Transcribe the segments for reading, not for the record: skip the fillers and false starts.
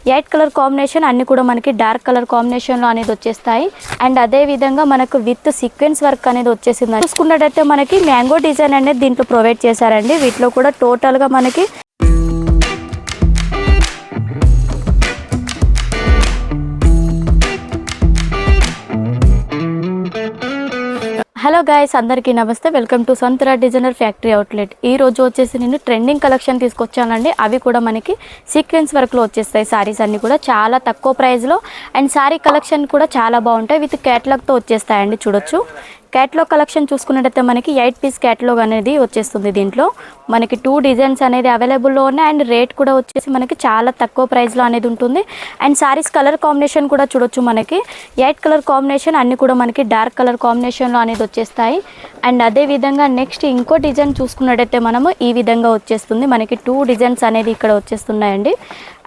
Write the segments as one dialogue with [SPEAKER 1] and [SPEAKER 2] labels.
[SPEAKER 1] White colour combination అన్ని కూడా మనకి డార్క్ కలర్ కాంబినేషన్లో అనేది వచ్చేస్తాయి. అండ్ అదే విధంగా మనకు విత్ సీక్వెన్స్ వర్క్ అనేది వచ్చేసింది. చూసుకున్నట్టయితే మనకి మ్యాంగో డిజైన్ అనేది దీంట్లో ప్రొవైడ్ చేశారండి. వీటిలో కూడా టోటల్గా మనకి హలో గాయస్, అందరికీ నమస్తే. Welcome to Santhara designer factory outlet. ఈ రోజు వచ్చేసి నేను ట్రెండింగ్ కలెక్షన్ తీసుకొచ్చానండి. అవి కూడా మనకి సీక్వెన్స్ వర్క్లో వచ్చేస్తాయి. సారీస్ అన్నీ కూడా చాలా తక్కువ ప్రైస్లో అండ్ సారీ కలెక్షన్ కూడా చాలా బాగుంటాయి. విత్ క్యాటలాగ్తో వచ్చేస్తాయండి. చూడొచ్చు, క్యాటలాగ్ కలెక్షన్ చూసుకున్నట్టయితే మనకి 8 పీస్ క్యాటలాగ్ అనేది వచ్చేస్తుంది. దీంట్లో మనకి 2 డిజైన్స్ అనేది అవైలబుల్లో ఉన్నాయి. అండ్ రేట్ కూడా వచ్చేసి మనకి చాలా తక్కువ ప్రైస్లో అనేది ఉంటుంది. అండ్ సారీస్ కలర్ కాంబినేషన్ కూడా చూడొచ్చు. మనకి 8 కలర్ కాంబినేషన్ అన్నీ కూడా మనకి డార్క్ కలర్ కాంబినేషన్లో అనేది వచ్చేస్తాయి. అండ్ అదే విధంగా నెక్స్ట్ ఇంకో డిజైన్ చూసుకున్నట్టయితే మనము ఈ విధంగా వచ్చేస్తుంది. మనకి 2 డిజైన్స్ అనేది ఇక్కడ వచ్చేస్తున్నాయండి.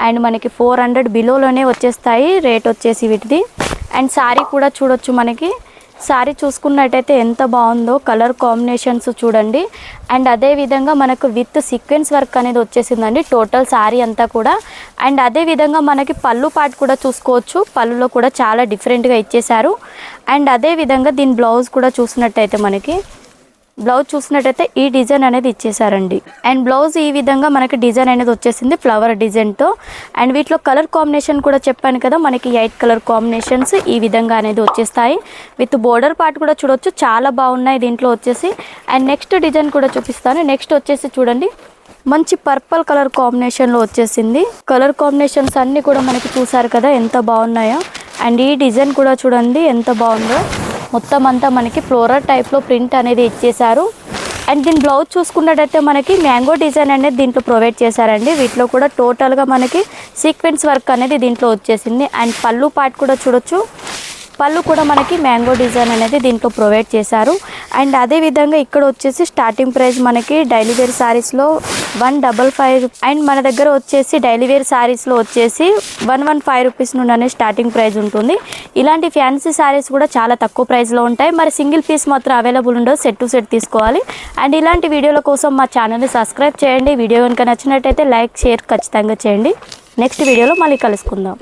[SPEAKER 1] అండ్ మనకి 400 బిలోలోనే వచ్చేస్తాయి రేట్ వచ్చేసి వీటిది. అండ్ సారీ కూడా చూడొచ్చు. మనకి సారీ చూసుకున్నట్టయితే ఎంత బాగుందో, కలర్ కాంబినేషన్స్ చూడండి. అండ్ అదే విధంగా మనకు విత్ సీక్వెన్స్ వర్క్ అనేది వచ్చేసిందండి టోటల్ సారీ అంతా కూడా. అండ్ అదే విధంగా మనకి పళ్ళు పార్ట్ కూడా చూసుకోవచ్చు. పళ్ళులో కూడా చాలా డిఫరెంట్గా ఇచ్చేశారు. అండ్ అదే విధంగా దీని బ్లౌజ్ కూడా చూసినట్టయితే మనకి బ్లౌజ్ చూసినట్టయితే ఈ డిజైన్ అనేది ఇచ్చేసారండి. అండ్ బ్లౌజ్ ఈ విధంగా మనకి డిజైన్ అనేది వచ్చేసింది ఫ్లవర్ డిజైన్తో. అండ్ వీటిలో కలర్ కాంబినేషన్ కూడా చెప్పాను కదా, మనకి 8 కలర్ కాంబినేషన్స్ ఈ విధంగా అనేది వచ్చేస్తాయి. విత్ బోర్డర్ పార్ట్ కూడా చూడొచ్చు, చాలా బాగున్నాయి దీంట్లో వచ్చేసి. అండ్ నెక్స్ట్ డిజైన్ కూడా చూపిస్తాను. నెక్స్ట్ వచ్చేసి చూడండి, మంచి పర్పుల్ కలర్ కాంబినేషన్లో వచ్చేసింది. కలర్ కాంబినేషన్స్ అన్నీ కూడా మనకి చూసారు కదా ఎంత బాగున్నాయో. అండ్ ఈ డిజైన్ కూడా చూడండి ఎంత బాగుందో. మొత్తం అంతా మనకి ఫ్లోరల్ టైప్లో ప్రింట్ అనేది ఇచ్చేశారు. అండ్ దీని బ్లౌజ్ చూసుకున్నట్టయితే మనకి మ్యాంగో డిజైన్ అనేది దీంట్లో ప్రొవైడ్ చేశారండి. వీటిలో కూడా టోటల్గా మనకి సీక్వెన్స్ వర్క్ అనేది దీంట్లో వచ్చేసింది. అండ్ పళ్ళు పార్ట్ కూడా చూడొచ్చు. పళ్ళు కూడా మనకి మ్యాంగో డిజైన్ అనేది దీంట్లో ప్రొవైడ్ చేశారు. అండ్ అదే విధంగా ఇక్కడ వచ్చేసి స్టార్టింగ్ ప్రైస్ మనకి డైలీ వేర్ శారీస్లో 155. అండ్ మన దగ్గర వచ్చేసి డైలీ వేర్ శారీస్లో వచ్చేసి 115 రూపీస్ నుండి స్టార్టింగ్ ప్రైస్ ఉంటుంది. ఇలాంటి ఫ్యాన్సీ శారీస్ కూడా చాలా తక్కువ ప్రైస్లో ఉంటాయి. మరి సింగిల్ పీస్ మాత్రం అవైలబుల్ ఉండదు, సెట్ టు సెట్ తీసుకోవాలి. అండ్ ఇలాంటి వీడియోల కోసం మా ఛానల్ని సబ్స్క్రైబ్ చేయండి. వీడియో కనుక నచ్చినట్టయితే లైక్ షేర్ ఖచ్చితంగా చేయండి. నెక్స్ట్ వీడియోలో మళ్ళీ కలుసుకుందాం.